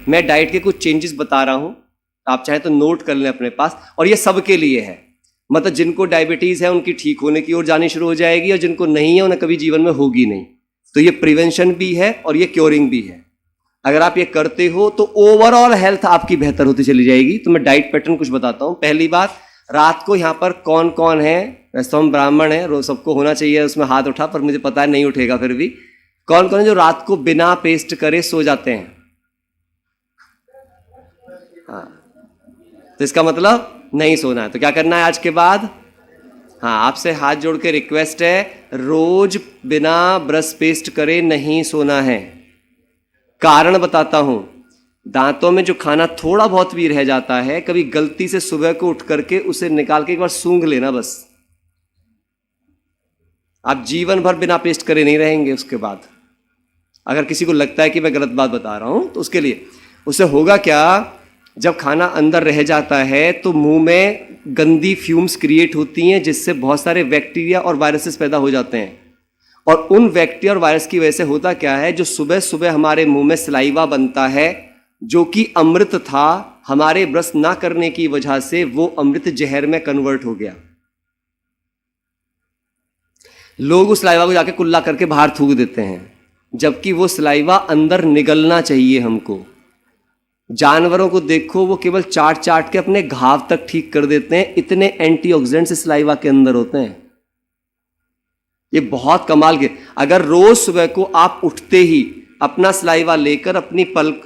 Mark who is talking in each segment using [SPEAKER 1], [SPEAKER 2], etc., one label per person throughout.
[SPEAKER 1] मैं डाइट के कुछ चेंजेस बता रहा हूं, आप चाहे तो नोट कर लें अपने पास, और ये सबके लिए है। मतलब जिनको डायबिटीज है उनकी ठीक होने की ओर जानी शुरू हो जाएगी, और जिनको नहीं है उन्हें कभी जीवन में होगी नहीं। तो ये प्रिवेंशन भी है और ये क्योरिंग भी है। अगर आप ये करते हो तो ओवरऑल हेल्थ आपकी बेहतर होती चली जाएगी। तो मैं डाइट पैटर्न कुछ बताता हूं। पहली बात, रात को यहां पर कौन कौन है, वैसे तो हम ब्राह्मण हैं, रोज सबको होना चाहिए उसमें हाथ उठा, पर मुझे पता है नहीं उठेगा, फिर भी कौन कौन है जो रात को बिना पेस्ट करे सो जाते हैं? हाँ, तो इसका मतलब नहीं सोना है। तो क्या करना है आज के बाद? हाँ, आपसे हाथ जोड़ के रिक्वेस्ट है, रोज बिना ब्रश पेस्ट करे नहीं सोना है। कारण बताता हूं, दांतों में जो खाना थोड़ा बहुत भी रह जाता है, कभी गलती से सुबह को उठ करके उसे निकाल के एक बार सूंघ लेना बस। आप जीवन भर बिना पेस्ट करे नहीं रहेंगे उसके बाद। अगर किसी को लगता है कि मैं गलत बात बता रहा हूं तो उसके लिए, उससे होगा क्या, जब खाना अंदर रह जाता है तो मुंह में गंदी फ्यूम्स क्रिएट होती हैं, जिससे बहुत सारे बैक्टीरिया और वायरसेस पैदा हो जाते हैं। और उन बैक्टीरिया और वायरस की वजह से होता क्या है, जो सुबह सुबह हमारे मुंह में सलाइवा बनता है, जो कि अमृत था, हमारे ब्रश ना करने की वजह से वो अमृत जहर में कन्वर्ट हो गया। लोग उस सलाइवा को जाके कुल्ला करके बाहर थूक देते हैं, जबकि वो सलाइवा अंदर निगलना चाहिए हमको। जानवरों को देखो, वो केवल चाट चाट के अपने घाव तक ठीक कर देते हैं, इतने एंटीऑक्सीडेंट्स इस सलाइवा के अंदर होते हैं। ये बहुत कमाल के। अगर रोज सुबह को आप उठते ही अपना सलाइवा लेकर अपनी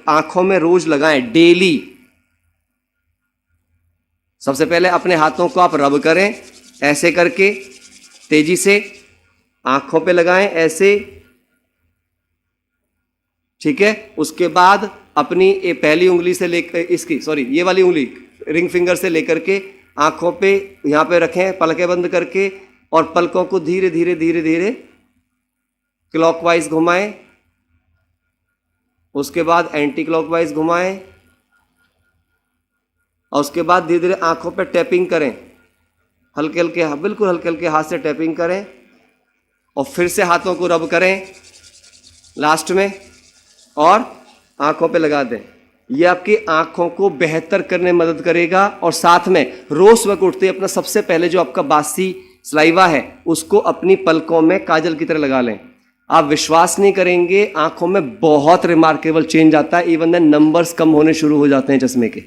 [SPEAKER 1] आंखों में रोज लगाएं, डेली। सबसे पहले अपने हाथों को आप रब करें, ऐसे करके तेजी से आंखों पे लगाएं, ऐसे, ठीक है। उसके बाद अपनी पहली उंगली से लेकर ये वाली उंगली रिंग फिंगर से लेकर के आंखों पे यहां पे रखें, पलकें बंद करके, और पलकों को धीरे धीरे धीरे धीरे क्लॉकवाइज घुमाएं। उसके बाद एंटी क्लॉकवाइज घुमाएं, और उसके बाद धीरे धीरे आंखों पे टैपिंग करें, हल्के हल्के, बिल्कुल हल्के हल्के हाथ से टैपिंग करें, और फिर से हाथों को रब करें लास्ट में, और आंखों पे लगा दें। ये आपकी आंखों को बेहतर करने में मदद करेगा। और साथ में रोज सुबह उठते ही अपना सबसे पहले जो आपका बासी सलाइवा है उसको अपनी पलकों में काजल की तरह लगा लें। आप विश्वास नहीं करेंगे, आंखों में बहुत रिमार्केबल चेंज आता है। इवन देन नंबर्स कम होने शुरू हो जाते हैं चश्मे के।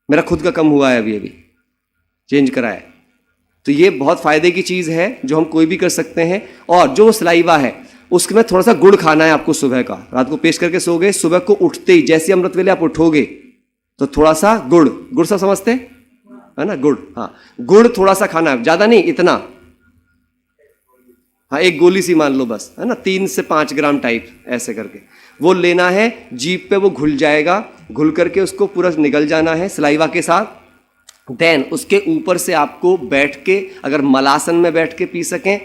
[SPEAKER 1] मेरा खुद का कम हुआ है, अभी चेंज करा है। तो ये बहुत फायदे की चीज है जो हम कोई भी कर सकते हैं। और जो सलाइवा है उसमें थोड़ा सा गुड़ खाना है आपको सुबह का। रात को पेस्ट करके सोगे, सुबह को उठते ही जैसे अमृत वेले आप उठोगे तो थोड़ा सा गुड़ सब समझते है ना, गुड़, हाँ, गुड़ थोड़ा सा खाना है, ज्यादा नहीं, इतना, हाँ, एक गोली सी मान लो बस, है ना, 3 से 5 ग्राम टाइप, ऐसे करके वो लेना है। जीभ पे वो घुल जाएगा, घुल करके उसको पूरा निगल जाना है सलाइवा के साथ। देन उसके ऊपर से आपको बैठ के, अगर मलासन में बैठ के पी सकें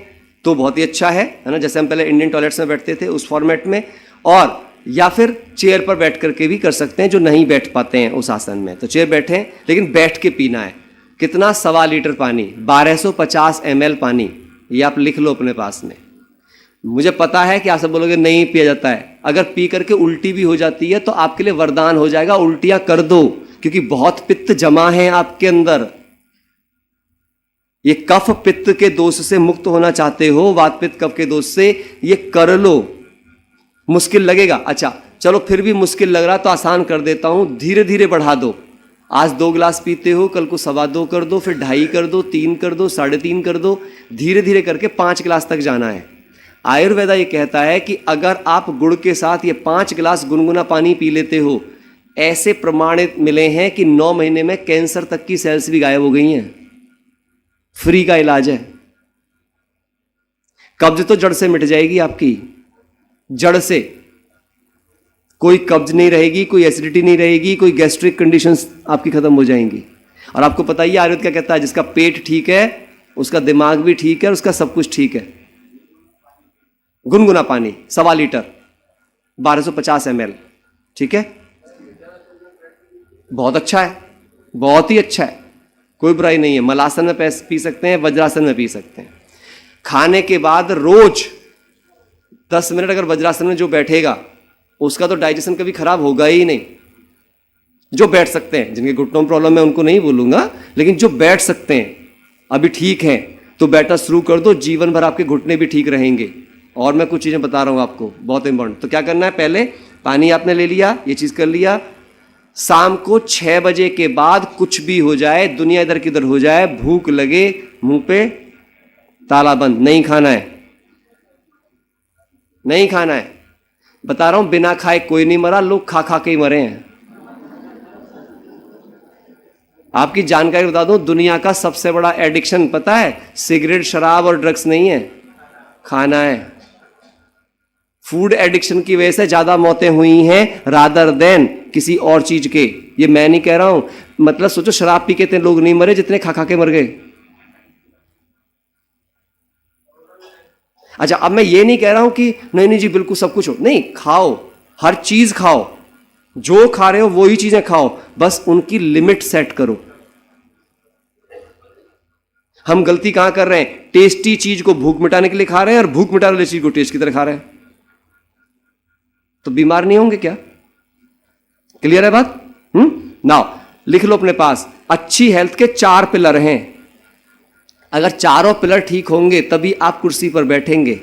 [SPEAKER 1] तो बहुत ही अच्छा है ना, जैसे हम पहले इंडियन टॉयलेट्स में बैठते थे उस फॉर्मेट में। और या फिर चेयर पर बैठ करके भी कर सकते हैं, जो नहीं बैठ पाते हैं उस आसन में, तो चेयर बैठें, लेकिन बैठ के पीना है। कितना? 1.25 लीटर पानी, 1250 ml पानी। ये आप लिख लो अपने पास में। मुझे पता है कि आप सब बोलोगे नहीं पिया जाता है। अगर पी करके उल्टी भी हो जाती है तो आपके लिए वरदान हो जाएगा, उल्टियां कर दो, क्योंकि बहुत पित्त जमा है आपके अंदर। ये कफ पित्त के दोष से मुक्त होना चाहते हो, वात पित्त कफ के दोष से, ये कर लो। मुश्किल लगेगा, अच्छा चलो फिर भी मुश्किल लग रहा तो आसान कर देता हूं, धीरे धीरे बढ़ा दो। आज 2 गिलास पीते हो, कल को 2.25 कर दो, फिर 2.5 कर दो, 3 कर दो, 3.5 कर दो, धीरे धीरे करके 5 गिलास तक जाना है। आयुर्वेदा ये कहता है कि अगर आप गुड़ के साथ ये 5 गिलास गुनगुना पानी पी लेते हो, ऐसे प्रमाणित मिले हैं कि 9 महीने में कैंसर तक की सेल्स भी गायब हो गई हैं। फ्री का इलाज है। कब्ज तो जड़ से मिट जाएगी आपकी, जड़ से कोई कब्ज नहीं रहेगी, कोई एसिडिटी नहीं रहेगी, कोई गैस्ट्रिक कंडीशंस आपकी खत्म हो जाएंगी। और आपको पता ही आयुर्वेद क्या कहता है, जिसका पेट ठीक है उसका दिमाग भी ठीक है, उसका सब कुछ ठीक है। गुनगुना पानी 1.25 लीटर, 1250 ml, ठीक है, बहुत अच्छा है, बहुत ही अच्छा है, कोई बुराई नहीं है। मलासन में पी सकते हैं, वज्रासन में पी सकते हैं। खाने के बाद रोज 10 मिनट अगर वज्रासन में जो बैठेगा उसका तो डाइजेशन कभी खराब होगा ही नहीं। जो बैठ सकते हैं, जिनके घुटनों में प्रॉब्लम है उनको नहीं बोलूंगा, लेकिन जो बैठ सकते हैं अभी ठीक है तो बैठना शुरू कर दो, जीवन भर आपके घुटने भी ठीक रहेंगे। और मैं कुछ चीज़ें बता रहा हूँ आपको बहुत इंपॉर्टेंट। तो क्या करना है, पहले पानी आपने ले लिया, ये चीज़ कर लिया। शाम को 6 बजे के बाद कुछ भी हो जाए, दुनिया इधर किधर हो जाए, भूख लगे, मुंह पे ताला बंद, नहीं खाना है, नहीं खाना है। बता रहा हूं, बिना खाए कोई नहीं मरा, लोग खा खा के ही मरे हैं। आपकी जानकारी बता दूं, दुनिया का सबसे बड़ा एडिक्शन पता है, सिगरेट, शराब और ड्रग्स नहीं है, खाना है। फूड एडिक्शन की वजह से ज्यादा मौतें हुई हैं रादर देन किसी और चीज के। ये मैं नहीं कह रहा हूं, मतलब सोचो शराब पी के इतने लोग नहीं मरे जितने खा खा के मर गए। अच्छा, अब मैं ये नहीं कह रहा हूं कि नहीं नहीं जी बिल्कुल सब कुछ हो, नहीं, खाओ, हर चीज खाओ, जो खा रहे हो वो ही चीजें खाओ, बस उनकी लिमिट सेट करो। हम गलती कहां कर रहे हैं, टेस्टी चीज को भूख मिटाने के लिए खा रहे हैं और भूख मिटाने वाली चीज को टेस्ट की तरह खा रहे हैं। तो बीमार नहीं होंगे क्या? क्लियर है बात? नाउ लिख लो अपने पास, अच्छी हेल्थ के 4 पिलर हैं। अगर चारों पिलर ठीक होंगे तभी आप कुर्सी पर बैठेंगे।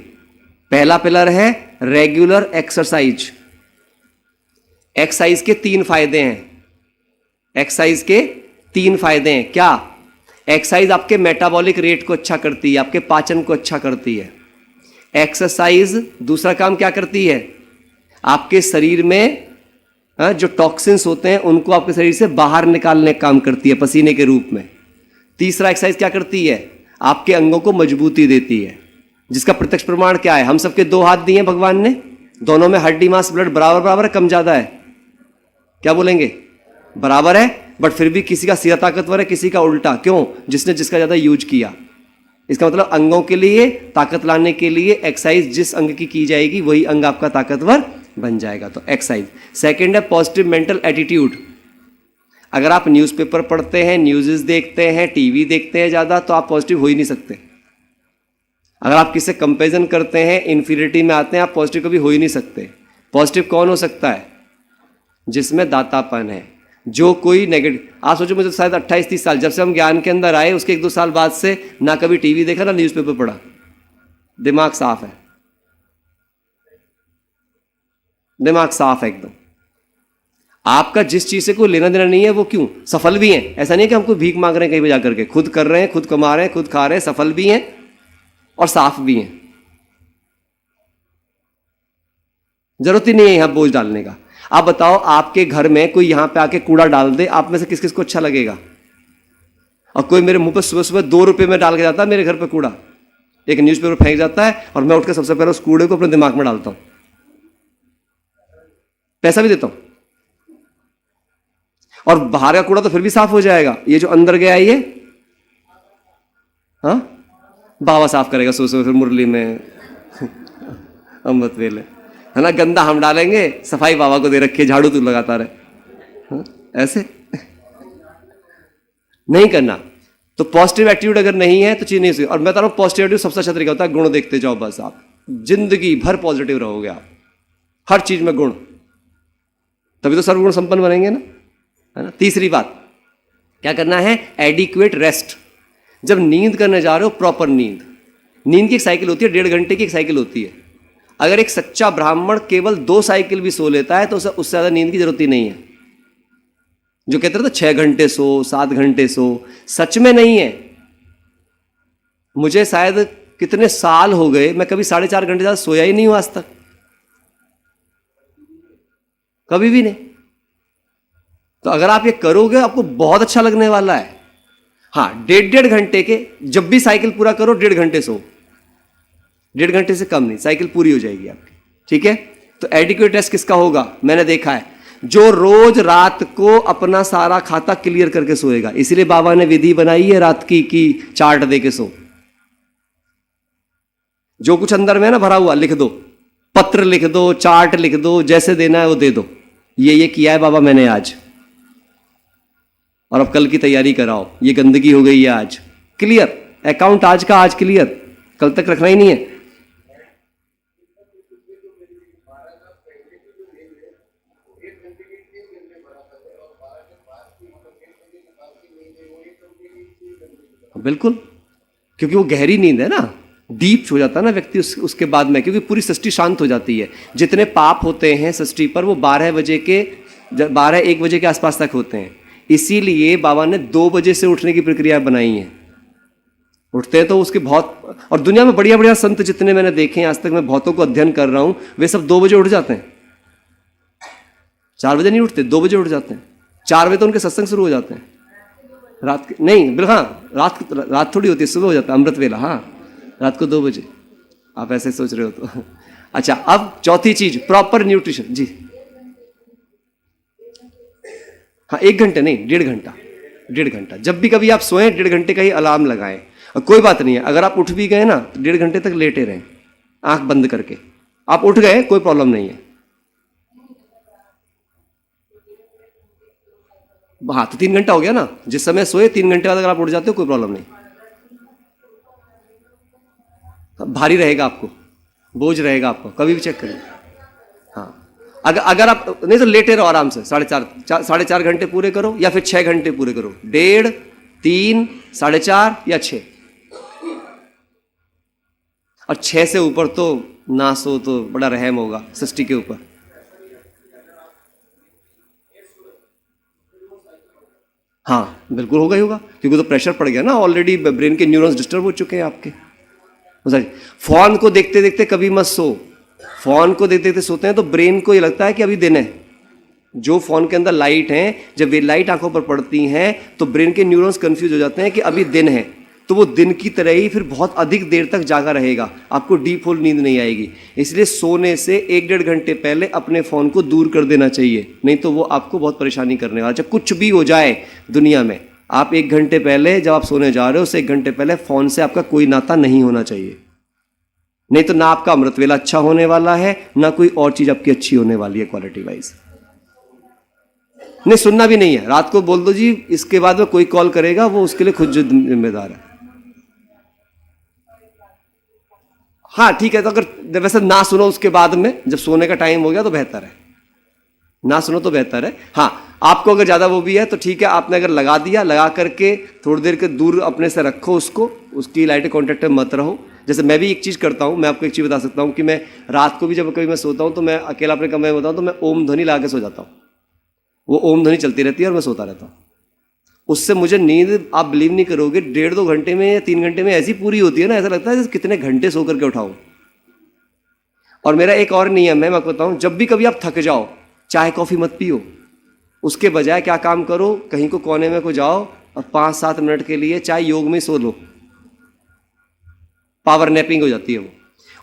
[SPEAKER 1] पहला पिलर है रेगुलर एक्सरसाइज। एक्सरसाइज के 3 फायदे हैं। एक्सरसाइज के 3 फायदे हैं। क्या? एक्सरसाइज आपके मेटाबॉलिक रेट को अच्छा करती है, आपके पाचन को अच्छा करती है। एक्सरसाइज दूसरा काम क्या करती है, आपके शरीर में जो टॉक्सिन्स होते हैं उनको आपके शरीर से बाहर निकालने का काम करती है पसीने के रूप में। तीसरा एक्सरसाइज क्या करती है, आपके अंगों को मजबूती देती है, जिसका प्रत्यक्ष प्रमाण क्या है, हम सबके 2 हाथ दिए हैं भगवान ने, दोनों में हड्डी मांस ब्लड बराबर बराबर है, कम ज्यादा है? क्या बोलेंगे? बराबर है, बट फिर भी किसी का सिरा ताकतवर है, किसी का उल्टा। क्यों? जिसने जिसका ज्यादा यूज किया। इसका मतलब अंगों के लिए ताकत लाने के लिए एक्सरसाइज जिस अंग की जाएगी वही अंग आपका ताकतवर बन जाएगा। तो एक्सरसाइज। सेकंड है पॉजिटिव मेंटल एटीट्यूड। अगर आप न्यूज़पेपर पढ़ते हैं, न्यूज़ देखते हैं, टीवी देखते हैं ज़्यादा, तो आप पॉजिटिव हो ही नहीं सकते। अगर आप किससे कंपेरिजन करते हैं, इन्फीरियरिटी में आते हैं, आप पॉजिटिव कभी हो ही नहीं सकते। पॉजिटिव कौन हो सकता है? जिसमें दातापन है। जो कोई नेगेटिव, आप सोचो मुझे शायद 28-30 साल, जब से हम ज्ञान के अंदर आए उसके 1-2 साल बाद से ना कभी टीवी देखा ना न्यूज़पेपर पढ़ा, दिमाग साफ है, दिमाग साफ है एकदम। आपका जिस चीज से कोई लेना देना नहीं है वो क्यों? सफल भी हैं। ऐसा नहीं है कि हमको भीख मांग रहे हैं कहीं पे जाकर के, खुद कर रहे हैं, खुद कमा रहे हैं, खुद खा रहे हैं, सफल भी हैं और साफ भी हैं। जरूरत ही नहीं है यहां बोझ डालने का। आप बताओ, आपके घर में कोई यहां पे आके कूड़ा डाल दे, आप में से किस किस को अच्छा लगेगा? और कोई मेरे मुंह पर सुबह सुबह 2 रुपए में डाल के जाता है मेरे घर पे कूड़ा, एक न्यूज़पेपर फेंक जाता है, और मैं उठकर सबसे पहले उस कूड़े को अपने दिमाग में डालता हूं, पैसा भी देता हूं, और बाहर का कूड़ा तो फिर भी साफ हो जाएगा, ये जो अंदर गया ये हाँ बाबा साफ करेगा सो फिर मुरली में अमृत वेले, है ना, गंदा हम डालेंगे, सफाई बाबा को दे रखी है, झाड़ू तू लगाता रहे। हाँ? ऐसे नहीं करना। तो पॉजिटिव एटीट्यूड अगर नहीं है तो चीज नहीं। और मैं बता रहा हूं पॉजिटिव एटीट्यूड सबसे अच्छा तरीका होता है, गुण देखते जाओ, बस आप जिंदगी भर पॉजिटिव रहोगे, आप हर चीज में गुण, तभी तो सर्वगुण संपन्न बनेंगे ना, है ना। तीसरी बात क्या करना है, एडिक्वेट रेस्ट। जब नींद करने जा रहे हो, प्रॉपर नींद। नींद की एक साइकिल होती है, 1.5 घंटे की एक साइकिल होती है। अगर एक सच्चा ब्राह्मण केवल 2 साइकिल भी सो लेता है तो उसे उससे ज्यादा नींद की जरूरत ही नहीं है। जो कहते रहे 6 घंटे सो, 7 घंटे सो, सच में नहीं है। मुझे शायद कितने साल हो गए, मैं कभी 4.5 घंटे ज्यादा सोया ही नहीं हूं आज तक, कभी भी नहीं। तो अगर आप ये करोगे आपको बहुत अच्छा लगने वाला है। हाँ, 1.5 घंटे के, जब भी साइकिल पूरा करो 1.5 घंटे सो, 1.5 घंटे से कम नहीं, साइकिल पूरी हो जाएगी आपकी, ठीक है। तो एडिक्वेट रेस्ट किसका होगा? मैंने देखा है जो रोज रात को अपना सारा खाता क्लियर करके सोएगा। इसीलिए बाबा ने विधि बनाई है रात की चार्ट दे के सो। जो कुछ अंदर में ना भरा हुआ लिख दो, पत्र लिख दो, चार्ट लिख दो, जैसे देना है वो दे दो, ये किया है बाबा मैंने आज, और अब कल की तैयारी कराओ, ये गंदगी हो गई है आज, क्लियर अकाउंट आज का आज क्लियर, कल तक रखना ही नहीं है। बिल्कुल, क्योंकि वो गहरी नींद है ना, डीप हो जाता है ना व्यक्ति उसके बाद में, क्योंकि पूरी सृष्टि शांत हो जाती है। जितने पाप होते हैं सृष्टि पर वो 12-1 बजे के आसपास तक होते हैं। इसीलिए बाबा ने 2 बजे से उठने की प्रक्रिया बनाई है। उठते हैं तो उसके बहुत, और दुनिया में बढ़िया बढ़िया संत जितने मैंने देखे हैं आज तक, मैं बहुतों को अध्ययन कर रहा हूं, वे सब 2 बजे उठ जाते हैं। 4 बजे नहीं उठते, 2 बजे उठ जाते हैं। 4 बजे तो उनके सत्संग शुरू हो जाते हैं रात के, नहीं बिल्कुल, हाँ रात थोड़ी होती है, सुबह हो जाता है अमृत वेला, हाँ रात को 2 बजे। आप ऐसे सोच रहे हो तो अच्छा, अब चौथी चीज प्रॉपर न्यूट्रिशन जी। हाँ 1 घंटे नहीं, 1.5 घंटा। जब भी कभी आप सोएं 1.5 घंटे का ही अलार्म लगाएं। और कोई बात नहीं है, अगर आप उठ भी गए ना तो 1.5 घंटे तक लेटे रहें आंख बंद करके। आप उठ गए कोई प्रॉब्लम नहीं है, हाँ तो 3 घंटा हो गया ना, जिस समय सोए 3 घंटे बाद अगर आप उठ जाते हो कोई प्रॉब्लम नहीं। भारी रहेगा आपको, बोझ रहेगा आपको, कभी भी चेक करें। हाँ अगर आप नहीं तो लेटे रहो आराम से, 4.5 घंटे पूरे करो, या फिर 6 घंटे पूरे करो, 1.5, 3, 4.5 या 6। और 6 से ऊपर तो ना सो तो बड़ा रहम होगा सृष्टि के ऊपर। हाँ बिल्कुल होगा ही होगा, क्योंकि तो प्रेशर पड़ गया ना ऑलरेडी, ब्रेन के न्यूरॉन्स डिस्टर्ब हो चुके हैं आपके। फोन को देखते देखते कभी मत सो। फोन को देखते देखते सोते हैं तो ब्रेन को ये लगता है कि अभी दिन है। जो फोन के अंदर लाइट है, जब वे लाइट आंखों पर पड़ती हैं तो ब्रेन के न्यूरॉन्स कंफ्यूज हो जाते हैं कि अभी दिन है, तो वो दिन की तरह ही फिर बहुत अधिक देर तक जागा रहेगा, आपको डीप होल नींद नहीं आएगी। इसलिए सोने से 1-1.5 घंटे पहले अपने फ़ोन को दूर कर देना चाहिए, नहीं तो वो आपको बहुत परेशानी करने वाला। जब कुछ भी हो जाए दुनिया में, आप 1 घंटे पहले जब आप सोने जा रहे हो उससे 1 घंटे पहले फ़ोन से आपका कोई नाता नहीं होना चाहिए, नहीं तो ना आपका अमृत वेला अच्छा होने वाला है, ना कोई और चीज़ आपकी अच्छी होने वाली है क्वालिटी वाइज। नहीं सुनना भी नहीं है, रात को बोल दो जी इसके बाद में कोई कॉल करेगा वो उसके लिए खुद जिम्मेदार है। हाँ ठीक है, तो अगर वैसे ना सुनो उसके बाद में, जब सोने का टाइम हो गया तो बेहतर है, ना सुनो तो बेहतर है। हाँ आपको अगर ज़्यादा वो भी है तो ठीक है, आपने अगर लगा दिया, लगा करके थोड़ी देर के दूर अपने से रखो उसको, उसकी लाइट कॉन्टेक्ट में मत रहो। जैसे मैं भी एक चीज़ करता हूँ, मैं आपको एक चीज़ बता सकता हूँ कि मैं रात को भी जब कभी मैं सोता हूँ तो मैं अकेला अपने कमरे में होता हूँ तो मैं ओम ध्वनि लगा के सो जाता हूँ। वो ओम ध्वनि चलती रहती है और मैं सोता रहता हूँ। उससे मुझे नींद, आप बिलीव नहीं करोगे, 1.5-2 घंटे में या 3 घंटे में ऐसी पूरी होती है ना, ऐसा लगता है जैसे कितने घंटे सो करके उठाऊं। और मेरा एक और नियम है, मैं आपको बताऊं, जब भी कभी आप थक जाओ चाय कॉफ़ी मत पियो, उसके बजाय क्या काम करो, कहीं को कोने में को जाओ और 5-7 मिनट के लिए चाहे योग में सो लो, पावर नैपिंग हो जाती है वो।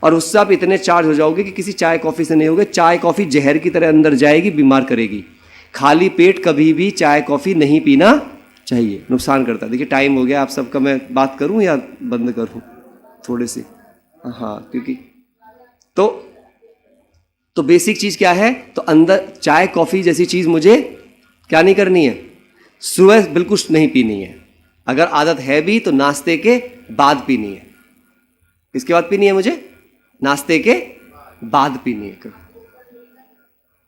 [SPEAKER 1] और उससे आप इतने चार्ज हो जाओगे कि किसी चाय कॉफ़ी से नहीं होगे। चाय कॉफ़ी जहर की तरह अंदर जाएगी, बीमार करेगी। खाली पेट कभी भी चाय कॉफ़ी नहीं पीना चाहिए, नुकसान करता है। देखिए टाइम हो गया, आप सबका मैं बात करूं या बंद करूं थोड़े से? हाँ क्योंकि तो बेसिक चीज़ क्या है, तो अंदर चाय कॉफ़ी जैसी चीज़ मुझे क्या नहीं करनी है, सुबह बिल्कुल नहीं पीनी है। अगर आदत है भी तो नाश्ते के बाद पीनी है। किसके बाद पीनी है मुझे? नाश्ते के बाद पीनी है।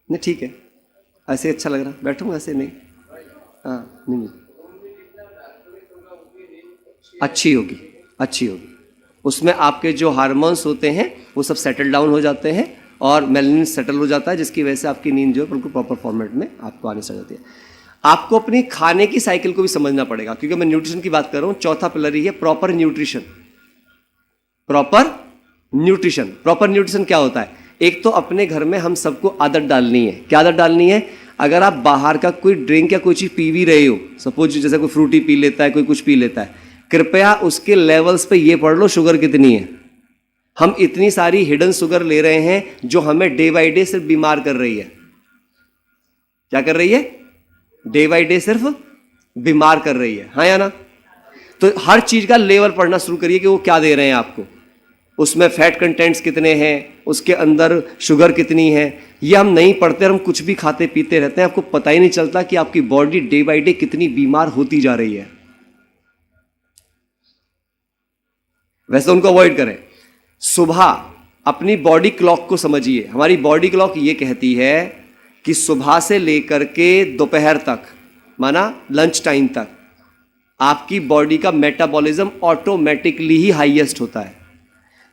[SPEAKER 1] नहीं ठीक है, ऐसे अच्छा लग रहा, बैठूंगा ऐसे नहीं, हाँ नहीं अच्छी होगी, अच्छी होगी। उसमें आपके जो हार्मोन्स होते हैं वो सब सेटल डाउन हो जाते हैं और मेलानिन सेटल हो जाता है, जिसकी वजह से आपकी नींद जो है बिल्कुल प्रॉपर फॉर्मेट में आपको आने से जाती है। आपको अपनी खाने की साइकिल को भी समझना पड़ेगा, क्योंकि मैं न्यूट्रिशन की बात कर रहा हूँ। चौथा पिलर ही है proper nutrition. Proper nutrition, proper nutrition क्या होता है? एक तो अपने घर में हम सबको आदत डालनी है। क्या आदत डालनी है? अगर आप बाहर का कोई ड्रिंक या कोई चीज़ पी भी रहे हो, सपोज जैसे कोई फ्रूटी पी लेता है, कोई कुछ पी लेता है, कृपया उसके लेवल्स पे ये पढ़ लो शुगर कितनी है। हम इतनी सारी हिडन शुगर ले रहे हैं जो हमें डे बाई डे सिर्फ बीमार कर रही है। क्या कर रही है? डे बाई डे सिर्फ बीमार कर रही है, हाँ या ना? तो हर चीज़ का लेवल पढ़ना शुरू करिए कि वो क्या दे रहे हैं आपको, उसमें फैट कंटेंट्स कितने हैं, उसके अंदर शुगर कितनी है। ये हम नहीं पढ़ते, हम कुछ भी खाते पीते रहते हैं, आपको पता ही नहीं चलता कि आपकी बॉडी डे बाई डे कितनी बीमार होती जा रही है। वैसे उनको अवॉइड करें। सुबह अपनी बॉडी क्लॉक को समझिए। हमारी बॉडी क्लॉक ये कहती है कि सुबह से लेकर के दोपहर तक, माना लंच टाइम तक, आपकी बॉडी का मेटाबॉलिज्म ऑटोमेटिकली ही हाईएस्ट होता है।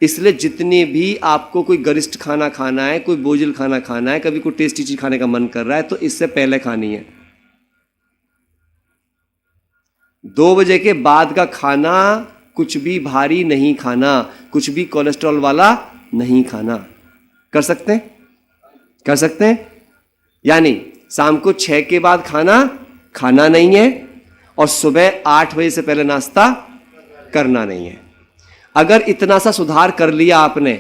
[SPEAKER 1] इसलिए जितने भी आपको कोई गरिष्ठ खाना खाना है, कोई बोझिल खाना खाना है, कभी कोई टेस्टी चीज खाने का मन कर रहा है, तो इससे पहले खानी है। 2 बजे के बाद का खाना कुछ भी भारी नहीं खाना, कुछ भी कोलेस्ट्रॉल वाला नहीं खाना। कर सकते हैं? कर सकते हैं? यानी शाम को 6 के बाद खाना नहीं है, और सुबह 8 बजे से पहले नाश्ता करना नहीं है। अगर इतना सा सुधार कर लिया आपने,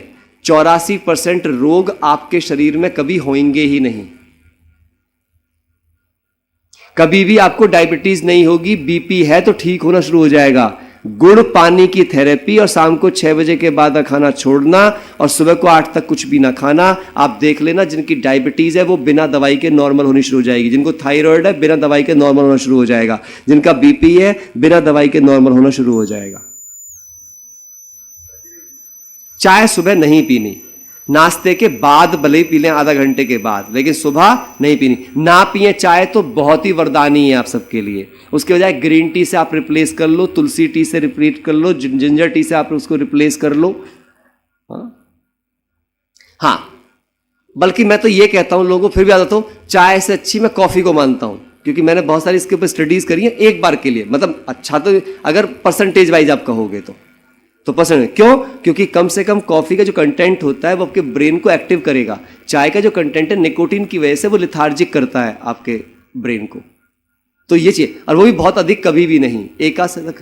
[SPEAKER 1] 84% रोग आपके शरीर में कभी होंगे ही नहीं। कभी भी आपको डायबिटीज नहीं होगी। बीपी है तो ठीक होना शुरू हो जाएगा। गुड़ पानी की थेरेपी और शाम को 6 बजे के बाद खाना छोड़ना और सुबह को 8 तक कुछ भी ना खाना। आप देख लेना, जिनकी डायबिटीज है वो बिना दवाई के नॉर्मल होनी शुरू हो जाएगी। जिनको थायराइड है बिना दवाई के नॉर्मल होना शुरू हो जाएगा। जिनका बीपी है बिना दवाई के नॉर्मल होना शुरू हो जाएगा। चाय सुबह नहीं पीनी, नाश्ते के बाद भले ही पी लें, आधा घंटे के बाद, लेकिन सुबह नहीं पीनी। ना पिए चाय तो बहुत ही वरदानी है आप सबके लिए। उसके बजाय ग्रीन टी से आप रिप्लेस कर लो, तुलसी टी से रिप्लेस कर लो, जिंजर टी से आप उसको रिप्लेस कर लो। हाँ, बल्कि मैं तो ये कहता हूं लोगों को, फिर भी आता हूं, चाय से अच्छी मैं कॉफी को मानता हूं, क्योंकि मैंने बहुत सारी इसके ऊपर स्टडीज करी है एक बार के लिए। मतलब अच्छा, तो अगर परसेंटेज वाइज आप कहोगे तो पसंद। क्यों? क्योंकि कम से कम कॉफी का जो कंटेंट होता है वो आपके ब्रेन को एक्टिव करेगा। चाय का जो कंटेंट है निकोटीन की वजह से वो लिथार्जिक करता है आपके ब्रेन को। तो ये चाहिए, और वो भी बहुत अधिक कभी भी नहीं, एक आध से तक।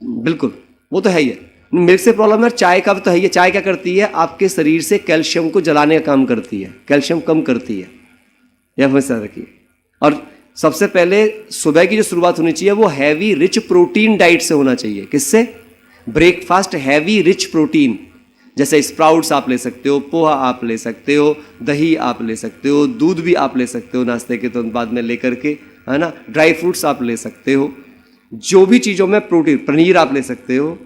[SPEAKER 1] बिल्कुल, वो तो है ही है। मिल्क से प्रॉब्लम है, चाय का भी तो है ही है। चाय क्या करती है? आपके शरीर से कैल्शियम को जलाने का काम करती है, कैल्शियम कम करती है। यह हमेशा रखिए। और सबसे पहले सुबह की जो शुरुआत होनी चाहिए वो हैवी रिच प्रोटीन डाइट से होना चाहिए। किससे? ब्रेकफास्ट हैवी रिच प्रोटीन, जैसे स्प्राउट्स आप ले सकते हो, पोहा आप ले सकते हो, दही आप ले सकते हो, दूध भी आप ले सकते हो नाश्ते के तुरंत बाद में लेकर के, है ना। ड्राई फ्रूट्स आप ले सकते हो, जो भी चीज़ों में प्रोटीन, पनीर आप ले सकते हो।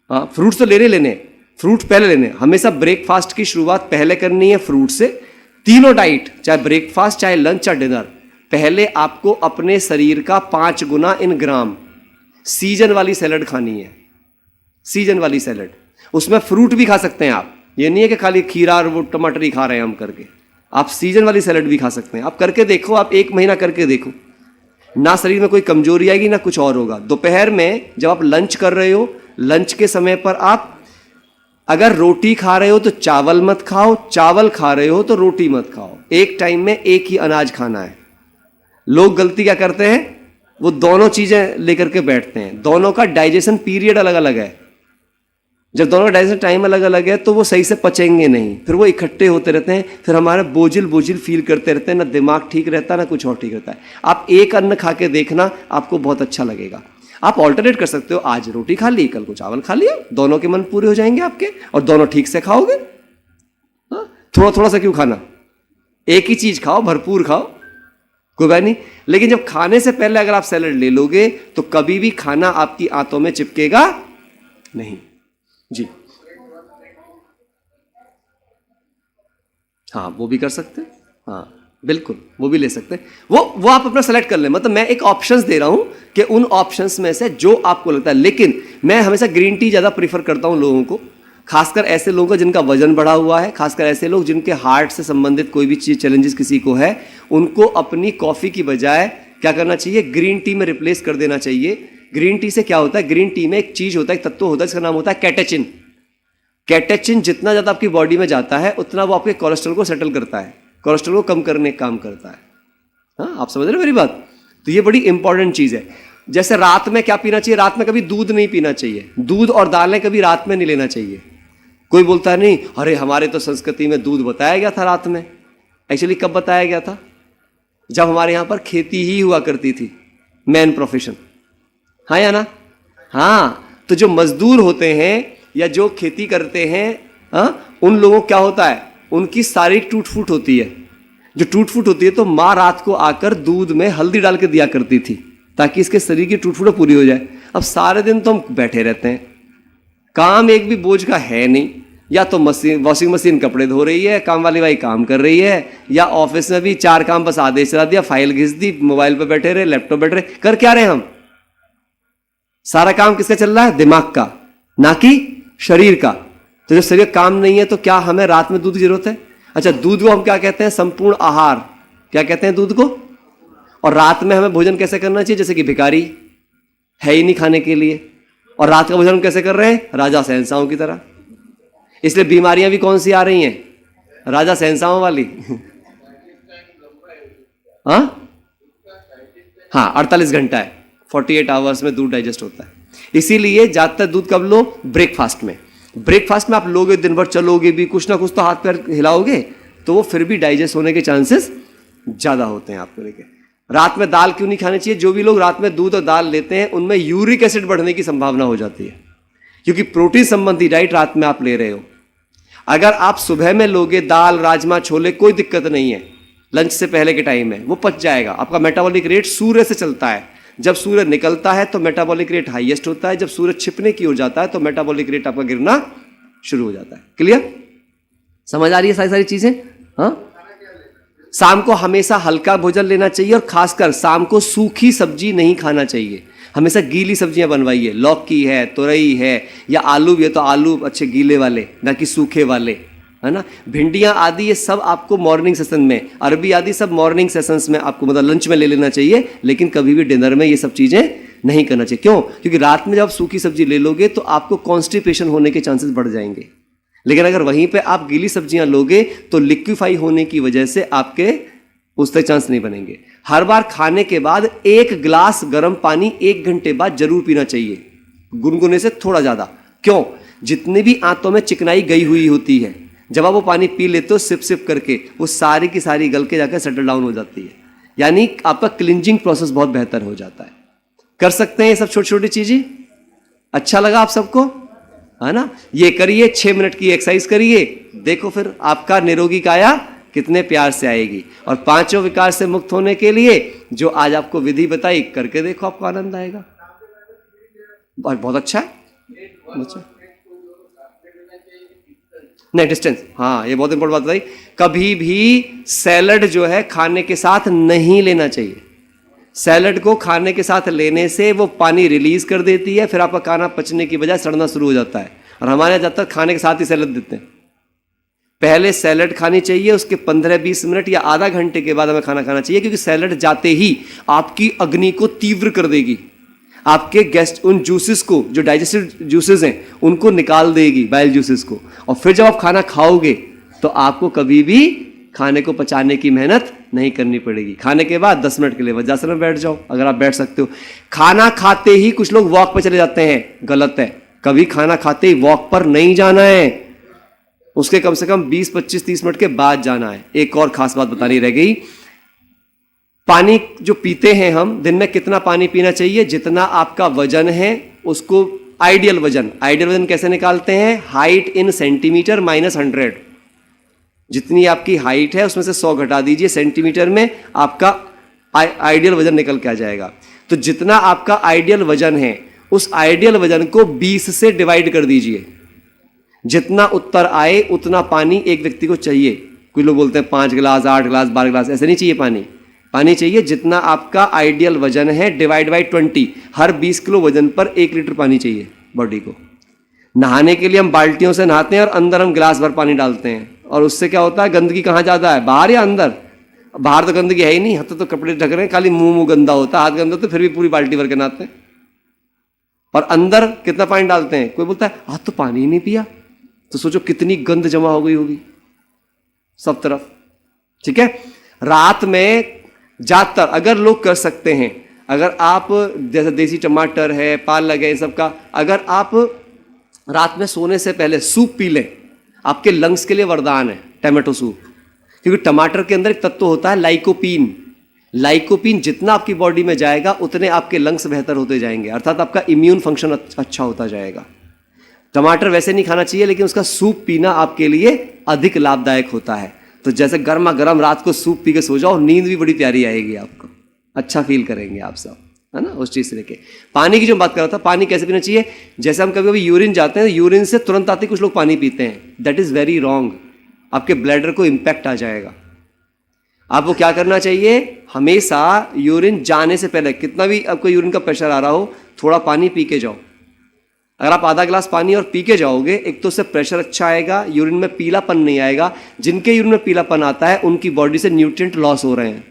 [SPEAKER 1] हाँ, फ्रूट्स तो लेने, फ्रूट पहले लेने। हमेशा ब्रेकफास्ट की शुरुआत पहले करनी है फ्रूट से। तीनों डाइट, चाहे ब्रेकफास्ट, चाहे लंच, चाहे डिनर, पहले आपको अपने शरीर का 5 गुना इन ग्राम सीजन वाली सैलड खानी है। सीजन वाली सैलड, उसमें फ्रूट भी खा सकते हैं आप। ये नहीं है कि खाली खीरा और वो टमाटर ही खा रहे हैं हम करके। आप सीजन वाली सैलड भी खा सकते हैं। आप करके देखो, आप 1 महीना करके देखो, ना शरीर में कोई कमजोरी आएगी ना कुछ और होगा। दोपहर में जब आप लंच कर रहे हो, लंच के समय पर आप अगर रोटी खा रहे हो तो चावल मत खाओ, चावल खा रहे हो तो रोटी मत खाओ। एक टाइम में एक ही अनाज खाना है। लोग गलती क्या करते हैं? वो दोनों चीजें लेकर के बैठते हैं। दोनों का डाइजेशन पीरियड अलग अलग है। जब दोनों का डाइजेशन टाइम अलग अलग है तो वो सही से पचेंगे नहीं, फिर वो इकट्ठे होते रहते हैं, फिर हमारे बोझिल फील करते रहते हैं, ना दिमाग ठीक रहता है ना कुछ और ठीक रहता है। आप एक अन्न खा के देखना, आपको बहुत अच्छा लगेगा। आप ऑल्टरनेट कर सकते हो, आज रोटी खा ली, कल को चावल खा लिया, दोनों के मन पूरे हो जाएंगे आपके, और दोनों ठीक से खाओगे। थोड़ा थोड़ा सा क्यों खाना? एक ही चीज खाओ, भरपूर खाओ, कोई बात नहीं। लेकिन जब खाने से पहले अगर आप सैलड ले लोगे तो कभी भी खाना आपकी आंतों में चिपकेगा नहीं। जी हाँ, वो भी कर सकते हैं। हाँ बिल्कुल, वो भी ले सकते हैं। वो आप अपना सेलेक्ट कर लें। मतलब मैं एक ऑप्शंस दे रहा हूं कि उन ऑप्शंस में से जो आपको लगता है। लेकिन मैं हमेशा ग्रीन टी ज़्यादा प्रीफर करता हूं लोगों को, खासकर ऐसे लोगों का जिनका वजन बढ़ा हुआ है, खासकर ऐसे लोग जिनके हार्ट से संबंधित कोई भी चीज़ चैलेंजेस किसी को है, उनको अपनी कॉफ़ी की बजाय क्या करना चाहिए? ग्रीन टी में रिप्लेस कर देना चाहिए। ग्रीन टी से क्या होता है? ग्रीन टी में एक चीज़ होता है, एक तत्व होता है, जिसका नाम होता है कैटेचिन। कैटेचिन जितना ज़्यादा आपकी बॉडी में जाता है उतना वो आपके कोलेस्ट्रॉल को सेटल करता है, कोलेस्ट्रॉल को कम करने का काम करता है। हाँ, आप समझ रहे हो मेरी बात? तो ये बड़ी इंपॉर्टेंट चीज़ है। जैसे रात में क्या पीना चाहिए? रात में कभी दूध नहीं पीना चाहिए। दूध और दालें कभी रात में नहीं लेना चाहिए। कोई बोलता है नहीं, अरे हमारे तो संस्कृति में दूध बताया गया था रात में। एक्चुअली कब बताया गया था? जब हमारे यहाँ पर खेती ही हुआ करती थी, मेन प्रोफेशन। हाँ या ना? हाँ, तो जो मजदूर होते हैं या जो खेती करते हैं, हाँ, उन लोगों क्या होता है? उनकी शारीरिक टूट फूट होती है। जो टूट फूट होती है तो माँ रात को आकर दूध में हल्दी डाल के दिया करती थी ताकि इसके शरीर की टूट फूट पूरी हो जाए। अब सारे दिन तो हम बैठे रहते हैं, काम एक भी बोझ का है नहीं, या तो मशीन, वॉशिंग मशीन कपड़े धो रही है, काम वाली भाई काम कर रही है, या ऑफिस में भी 4 काम बस आदेश चला दिया, फाइल घिस दी, मोबाइल पे बैठे रहे, लैपटॉप बैठे रहे। कर क्या रहे हम? सारा काम किसका चल रहा है? दिमाग का, ना कि शरीर का। तो जब शरीर काम नहीं है तो क्या हमें रात में दूध की जरूरत है? अच्छा, दूध को हम क्या कहते हैं? संपूर्ण आहार। क्या कहते हैं दूध को? और रात में हमें भोजन कैसे करना चाहिए? जैसे कि भिखारी है ही नहीं खाने के लिए, और रात का भोजन हम कैसे कर रहे हैं? राजा शहंशाहों की तरह। इसलिए बीमारियां भी कौन सी आ रही हैं? राजा शहंशाहों वाली। हाँ, 48 घंटा है, 48 आवर्स में दूध डाइजेस्ट होता है। इसीलिए ज्यादातर दूध कब लो? ब्रेकफास्ट में। ब्रेकफास्ट में आप लोगे, दिन भर चलोगे भी, कुछ ना कुछ तो हाथ पैर हिलाओगे, तो वो फिर भी डाइजेस्ट होने के चांसेस ज्यादा होते हैं आपको लेके। रात में दाल क्यों नहीं खानी चाहिए? जो भी लोग रात में दूध और दाल लेते हैं उनमें यूरिक एसिड बढ़ने की संभावना हो जाती है, क्योंकि प्रोटीन संबंधी डाइट रात में आप ले रहे हो। अगर आप सुबह में लोगे दाल, राजमा, छोले, कोई दिक्कत नहीं है, लंच से पहले के टाइम में वो पच जाएगा। आपका मेटाबॉलिक रेट सूर्य से चलता है, जब सूर्य निकलता है तो मेटाबॉलिक रेट हाईएस्ट होता है, जब सूर्य छिपने की ओर जाता है तो मेटाबॉलिक रेट आपका गिरना शुरू हो जाता है। क्लियर? समझ आ रही है सारी चीजें? हाँ। शाम को हमेशा हल्का भोजन लेना चाहिए, और खासकर शाम को सूखी सब्जी नहीं खाना चाहिए। हमेशा गीली सब्जियां बनवाइए। लौकी है, तुरई है, या आलू भी है तो आलू अच्छे गीले वाले, ना कि सूखे वाले, है ना। भिंडियां आदि ये सब आपको मॉर्निंग सेशन में, अरबी आदि सब मॉर्निंग सेशंस में आपको मतलब लंच में ले लेना चाहिए, लेकिन कभी भी डिनर में ये सब चीजें नहीं करना चाहिए। क्यों? क्योंकि रात में जब आप सूखी सब्जी ले लोगे तो आपको कॉन्स्टिपेशन होने के चांसेस बढ़ जाएंगे। लेकिन अगर वहीं पे आप गीली सब्जियां लोगे तो लिक्विफाई होने की वजह से आपके उस तक चांस नहीं बनेंगे। हर बार खाने के बाद 1 गिलास गर्म पानी 1 घंटे बाद जरूर पीना चाहिए, गुनगुने से थोड़ा ज्यादा। क्यों? जितनी भी आंतों में चिकनाई गई हुई होती है, जब आप वो पानी पी लेते हो सिप सिप करके, वो सारी की सारी गल के जाकर सेटल डाउन हो जाती है, यानी आपका क्लिंजिंग प्रोसेस बहुत बेहतर हो जाता है। कर सकते हैं ये सब छोटी छोटी चीजें? अच्छा लगा आप सबको, है ना? ये करिए, 6 मिनट की एक्सरसाइज करिए, देखो फिर आपका निरोगी काया कितने प्यार से आएगी। और 5 विकार से मुक्त होने के लिए जो आज आपको विधि बताई, करके देखो, आपको आनंद आएगा। बहुत अच्छा है, अच्छा। नहीं, डिस्टेंस, हाँ, ये बहुत इंपॉर्टेंट बात बताई। कभी भी सैलड जो है खाने के साथ नहीं लेना चाहिए। सैलड को खाने के साथ लेने से वो पानी रिलीज कर देती है, फिर आपका खाना पचने की बजाय सड़ना शुरू हो जाता है। और हमारे यहाँ ज्यादातर खाने के साथ ही सैलड देते हैं। पहले सैलड खानी चाहिए, उसके 15-20 मिनट या आधा घंटे के बाद हमें खाना खाना चाहिए, क्योंकि सैलड जाते ही आपकी अग्नि को तीव्र कर देगी, आपके गैस उन जूसेस को, जो डाइजेस्टिव जूसेस हैं, उनको निकाल देगी, बाइल जूसेस को। और फिर जब आप खाना खाओगे तो आपको कभी भी खाने को पचाने की मेहनत नहीं करनी पड़ेगी। खाने के बाद 10 मिनट के लिए वज्रासन में बैठ जाओ, अगर आप बैठ सकते हो। खाना खाते ही कुछ लोग वॉक पर चले जाते हैं, गलत है। कभी खाना खाते ही वॉक पर नहीं जाना है, उसके कम से कम 20, 25, 30 मिनट के बाद जाना है। एक और खास बात बतानी रह गई, पानी जो पीते हैं हम, दिन में कितना पानी पीना चाहिए? जितना आपका वजन है उसको, आइडियल वजन कैसे निकालते हैं? Height in centimetre minus 100। जितनी आपकी हाइट है उसमें से 100 घटा दीजिए, सेंटीमीटर में आपका आइडियल वजन निकल के आ जाएगा। तो जितना आपका आइडियल वजन है, उस आइडियल वजन को 20 से डिवाइड कर दीजिए। जितना उत्तर आए उतना पानी एक व्यक्ति को चाहिए। कोई लोग बोलते हैं 5 गिलास, 8 गिलास, 12 गिलास, ऐसे नहीं चाहिए। पानी चाहिए जितना आपका आइडियल वजन है, डिवाइड बाई 20। हर 20 किलो वजन पर 1 लीटर पानी चाहिए बॉडी को। नहाने के लिए हम बाल्टियों से नहाते हैं और अंदर हम गिलास भर पानी डालते हैं, और उससे क्या होता है? गंदगी कहाँ ज्यादा है, बाहर या अंदर? बाहर तो गंदगी है ही नहीं, हाथ तो कपड़े ढक रहे हैं, खाली मुंह गंदा होता है, हाथ गंदा, तो फिर भी पूरी बाल्टी भर के नहाते हैं। और अंदर कितना पानी डालते हैं? कोई बोलता है आज तो पानी ही नहीं पिया, तो सोचो कितनी गंद जमा हो गई होगी सब तरफ। ठीक है, रात में ज्यादातर अगर लोग कर सकते हैं, अगर आप जैसे देसी टमाटर है, पालक है, इन सब का, अगर आप रात में सोने से पहले सूप पी लें, आपके लंग्स के लिए वरदान है टमाटो सूप। क्योंकि टमाटर के अंदर एक तत्व होता है लाइकोपीन। लाइकोपीन जितना आपकी बॉडी में जाएगा उतने आपके लंग्स बेहतर होते जाएंगे, अर्थात आपका इम्यून फंक्शन अच्छा होता जाएगा। टमाटर वैसे नहीं खाना चाहिए, लेकिन उसका सूप पीना आपके लिए अधिक लाभदायक होता है। तो जैसे गर्मा गर्म रात को सूप पी के सो जाओ, नींद भी बड़ी प्यारी आएगी आपको, अच्छा फील करेंगे आप सब। है ना, उस चीज़ से लेके। पानी की जो बात कर रहा था, पानी कैसे पीना चाहिए, जैसे हम कभी कभी यूरिन जाते हैं, यूरिन से तुरंत आते कुछ लोग पानी पीते हैं, दैट इज़ वेरी रॉन्ग। आपके ब्लैडर को इम्पैक्ट आ जाएगा। आपको क्या करना चाहिए, हमेशा यूरिन जाने से पहले, कितना भी आपको यूरिन का प्रेशर आ रहा हो, थोड़ा पानी पी के जाओ। अगर आप आधा गिलास पानी और पी के जाओगे, एक तो उससे प्रेशर अच्छा आएगा, यूरिन में पीलापन नहीं आएगा। जिनके यूरिन में पीलापन आता है उनकी बॉडी से न्यूट्रिएंट लॉस हो रहे हैं।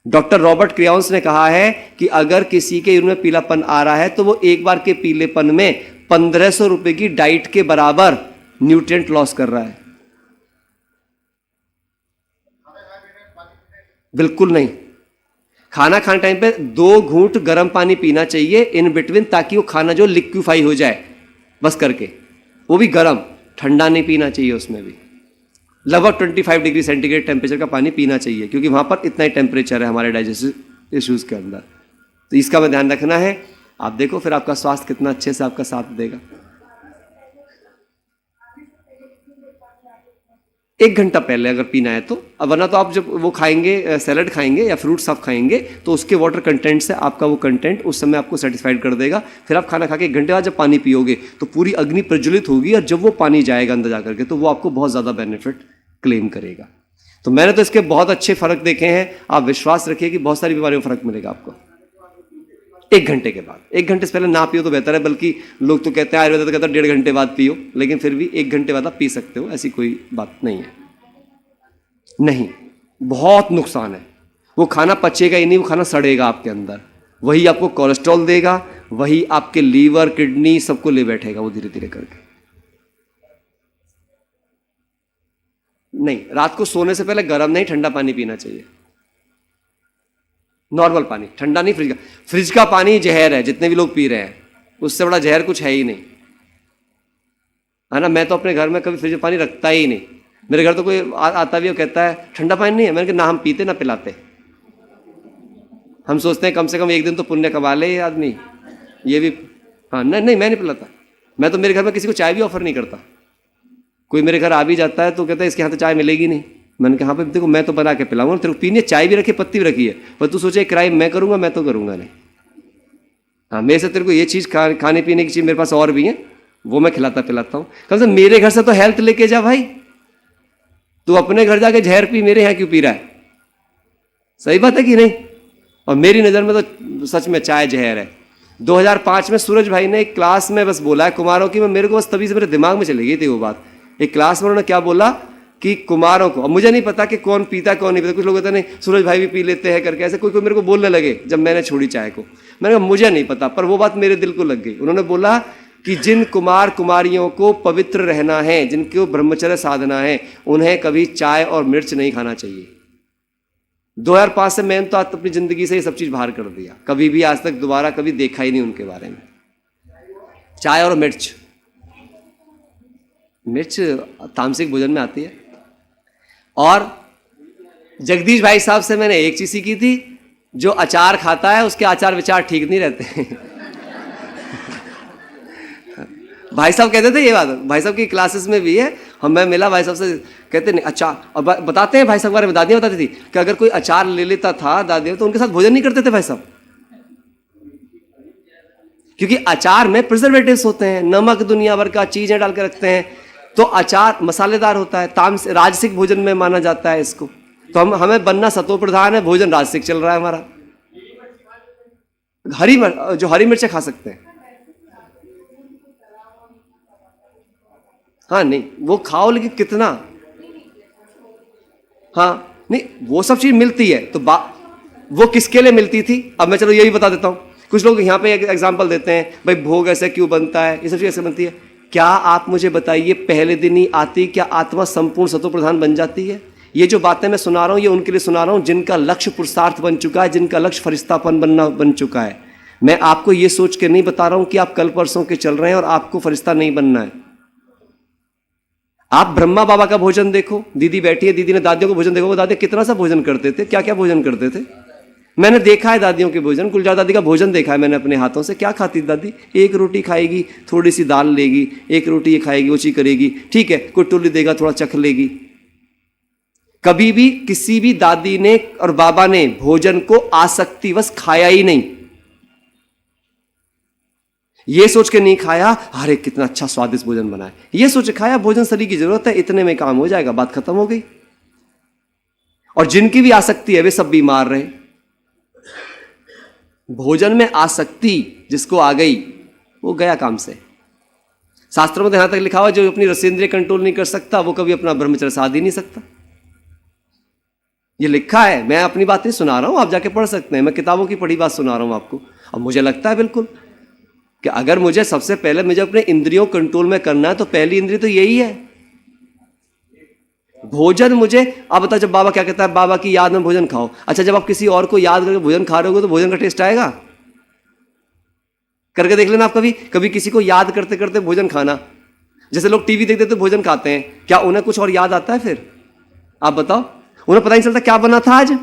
[SPEAKER 1] डॉक्टर रॉबर्ट क्रियाउंस ने कहा है कि अगर किसी के यूरिन में पीलापन आ रहा है तो वो एक बार के पीलेपन में 1500 रुपए की डाइट के बराबर न्यूट्रिएंट लॉस कर रहा है। बिल्कुल नहीं। खाना खाने टाइम पे 2 घूंट गर्म पानी पीना चाहिए इन बिटवीन, ताकि वो खाना जो लिक्विफाई हो जाए, बस करके, वो भी गर्म, ठंडा नहीं पीना चाहिए। उसमें भी लगभग 25 डिग्री सेंटीग्रेड टेम्परेचर का पानी पीना चाहिए, क्योंकि वहाँ पर इतना ही टेम्परेचर है हमारे डाइजेस्टिव इश्यूज़ के अंदर। तो इसका मैं ध्यान रखना है। आप देखो फिर आपका स्वास्थ्य कितना अच्छे से आपका साथ देगा। 1 घंटा पहले अगर पीना है तो, अब वरना तो आप जब वो खाएंगे, सैलड खाएंगे या फ्रूट्स आप खाएंगे, तो उसके वाटर कंटेंट से आपका वो कंटेंट उस समय आपको सेटिस्फाइड कर देगा। फिर आप खाना खा के 1 घंटे बाद जब पानी पियोगे तो पूरी अग्नि प्रज्वलित होगी, और जब वो पानी जाएगा अंदर जाकर के तो वो आपको बहुत ज़्यादा बेनिफिट क्लेम करेगा। तो मैंने तो इसके बहुत अच्छे फ़र्क देखे हैं। आप विश्वास रखिए कि बहुत सारी बीमारियों में फ़र्क मिलेगा आपको 1 घंटे के बाद। 1 घंटे से पहले ना पियो तो बेहतर है, बल्कि लोग तो कहते हैं, आयुर्वेद तो कहता है 1.5 घंटे बाद पियो, लेकिन फिर भी 1 घंटे बाद आप पी सकते हो, ऐसी कोई बात नहीं है। नहीं, बहुत नुकसान है। वो खाना पचेगा ही नहीं, वो खाना सड़ेगा आपके अंदर, वही आपको कोलेस्ट्रॉल देगा, वही आपके लीवर किडनी सबको ले बैठेगा वो धीरे धीरे करके। नहीं, रात को सोने से पहले गर्म नहीं, ठंडा पानी पीना चाहिए, नॉर्मल पानी, ठंडा नहीं। फ्रिज का पानी जहर है, जितने भी लोग पी रहे हैं, उससे बड़ा जहर कुछ है ही नहीं, है ना। मैं तो अपने घर में कभी फ्रिज में पानी रखता ही नहीं। मेरे घर तो कोई आता भी और कहता है ठंडा पानी नहीं है, मैंने कहा ना हम पीते ना पिलाते। हम सोचते हैं कम से कम एक दिन तो पुण्य कमा ले ये आदमी, ये भी। हाँ, नहीं नहीं, मैं नहीं पिलाता। मैं तो मेरे घर में किसी को चाय भी ऑफर नहीं करता। कोई मेरे घर आ भी जाता है तो कहता है इसके यहाँ तो चाय मिलेगी नहीं। मैंने कहा हाँ भाई देखो, मैं तो बना के पिलाऊंगा, तेरे को पीनी है, चाय भी रखी, पत्ती भी रखी है, पर तू सोचे क्राइम मैं करूंगा, मैं तो करूंगा नहीं। हाँ, मेरे से तेरे को ये चीज़ खाने पीने की चीज़ मेरे पास और भी है, वो मैं खिलाता पिलाता हूँ। कम से कम मेरे घर से तो हेल्थ लेके जा भाई। तू अपने घर जाके जहर पी, मेरे यहाँ क्यों पी रहा है? सही बात है कि नहीं? और मेरी नज़र में तो सच में चाय जहर है। 2005 में सूरज भाई ने एक क्लास में बस बोला है कुमारों की, मैं मेरे को बस तभी से मेरे दिमाग में चली गई थी वो बात। एक क्लास में उन्होंने क्या बोला कि कुमारों को, अब मुझे नहीं पता कि कौन पीता कौन नहीं पीता, कुछ लोग कहते नहीं सूरज भाई भी पी लेते हैं करके, ऐसे कोई कोई मेरे को बोलने लगे जब मैंने छोड़ी चाय को। मैंने कहा मुझे नहीं पता, पर वो बात मेरे दिल को लग गई। उन्होंने बोला कि जिन कुमार कुमारियों को पवित्र रहना है, जिनको ब्रह्मचर्य साधना है, उन्हें कभी चाय और मिर्च नहीं खाना चाहिए। 2005 से मैंने तो अपनी जिंदगी से ये सब चीज़ बाहर कर दिया, कभी भी आज तक दोबारा कभी देखा ही नहीं उनके बारे में। चाय और मिर्च, मिर्च तामसिक भोजन में आती है। और जगदीश भाई साहब से मैंने एक चीज़ सीखी थी, जो अचार खाता है उसके आचार विचार ठीक नहीं रहते। भाई साहब कहते थे ये बात, भाई साहब की क्लासेस में भी है। मैं मिला भाई साहब से, कहते नहीं अचार, और बताते हैं भाई साहब के बारे में, दादियाँ बताती थी कि अगर कोई अचार ले लेता था दादियाँ तो उनके साथ भोजन नहीं करते थे भाई साहब, क्योंकि अचार में प्रिजर्वेटिव्स होते हैं, नमक दुनिया भर का चीज़ें डाल के रखते हैं, तो अचार मसालेदार होता है, राजसिक भोजन में माना जाता है इसको। तो हमें बनना सतो प्रधान है, भोजन राजसिक चल रहा है हमारा। हरी मिर्च खा सकते हैं, हाँ नहीं वो खाओ, लेकिन कितना, हाँ नहीं वो सब चीज़ मिलती है। तो वो किसके लिए मिलती थी, अब मैं चलो ये भी बता देता हूँ। कुछ लोग यहाँ पे एक एग्जाम्पल देते हैं, भाई भोग ऐसे क्यों बनता है, ये सब चीज़ ऐसे बनती है। क्या आप मुझे बताइए, पहले दिन ही आती क्या आत्मा संपूर्ण सतो प्रधान बन जाती है? ये जो बातें मैं सुना रहा हूँ ये उनके लिए सुना रहा हूँ जिनका लक्ष्य पुरुषार्थ बन चुका है, जिनका लक्ष्य फरिश्तापन बनना बन चुका है। मैं आपको ये सोच के नहीं बता रहा हूँ कि आप कल परसों के चल रहे हैं और आपको फरिश्ता नहीं बनना है। आप ब्रह्मा बाबा का भोजन देखो, दीदी बैठी है, दीदी ने दादियों को भोजन देखो, वो दादी कितना सा भोजन करते थे, क्या क्या भोजन करते थे। मैंने देखा है दादियों के भोजन, गुलजार दादी का भोजन देखा है मैंने अपने हाथों से। क्या खाती दादी, एक रोटी खाएगी, थोड़ी सी दाल लेगी, एक रोटी ये खाएगी, वो चीज करेगी, ठीक है, कोई टुल्ली देगा, थोड़ा चख लेगी। कभी भी किसी भी दादी ने और बाबा ने भोजन को आसक्तिवश खाया ही नहीं। ये सोच के नहीं खाया अरे कितना अच्छा स्वादिष्ट भोजन बना है, ये सोच के खाया भोजन शरीर की जरूरत है, इतने में काम हो जाएगा, बात खत्म हो गई। और जिनकी भी आसक्ति है वे सब बीमार रहे। भोजन में आसक्ति जिसको आ गई वो गया काम से। शास्त्रों में तो यहां तक लिखा हुआ जो अपनी रसेंद्रिय कंट्रोल नहीं कर सकता वो कभी अपना ब्रह्मचर्य साध ही नहीं सकता। ये लिखा है, मैं अपनी बातें सुना रहा हूं, आप जाके पढ़ सकते हैं, मैं किताबों की पढ़ी बात सुना रहा हूं आपको। अब मुझे लगता है बिल्कुल कि अगर मुझे सबसे पहले मुझे अपने इंद्रियों कंट्रोल में करना है तो पहली इंद्रिय तो यही है भोजन। मुझे अब बता, जब बाबा क्या कहता है बाबा की याद में भोजन खाओ, अच्छा जब आप किसी और को याद करके भोजन खा रहे हो तो भोजन का टेस्ट आएगा? करके देख लेना आप कभी कभी किसी को याद करते करते भोजन खाना। जैसे लोग टीवी देखते तो भोजन खाते हैं, क्या उन्हें कुछ और याद आता है? फिर आप बताओ, उन्हें पता नहीं चलता क्या बना था आज।